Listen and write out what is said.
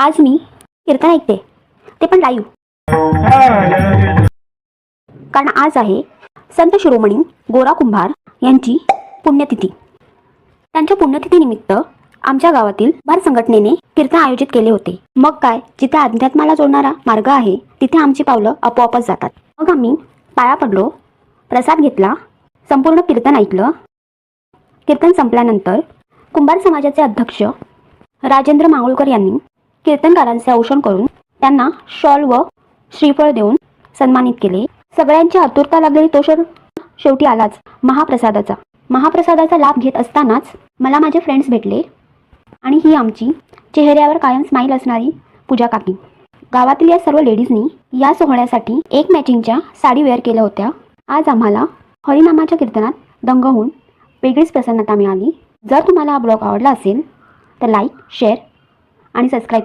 आज मी कीर्तन ऐकते, ते पण लाईव्ह. कारण आज आहे संत शिरोमणी गोरा कुंभार यांची पुण्यतिथी. त्यांच्या पुण्यतिथीनिमित्त आमच्या गावातील भार संघटनेने कीर्तन आयोजित केले होते. मग काय, जिथे अध्यात्माला जोडणारा मार्ग आहे तिथे आमची पावलं आपोआपच जातात. मग आम्ही पाया पडलो, प्रसाद घेतला, संपूर्ण कीर्तन ऐकलं. कीर्तन संपल्यानंतर कुंभार समाजाचे अध्यक्ष राजेंद्र मांगुळकर यांनी कीर्तनकारांचे औक्षण करून त्यांना शॉल व श्रीफळ देऊन सन्मानित केले. सगळ्यांची आतुरता लागलेली तो क्षण शेवटी आलाच, महाप्रसादाचा लाभ घेत असतानाच मला माझे फ्रेंड्स भेटले आणि ही आमची चेहऱ्यावर कायम स्माईल असणारी पूजा काकी. गावातील या सर्व लेडीजनी या सोहळ्यासाठी एक मॅचिंगच्या साडी वेअर केल्या होत्या. आज आम्हाला हरिनामाच्या कीर्तनात दंग होऊन वेगळीच प्रसन्नता मिळाली. जर तुम्हाला हा ब्लॉग आवडला असेल तर लाईक, शेअर आणि सबस्क्राईब करा.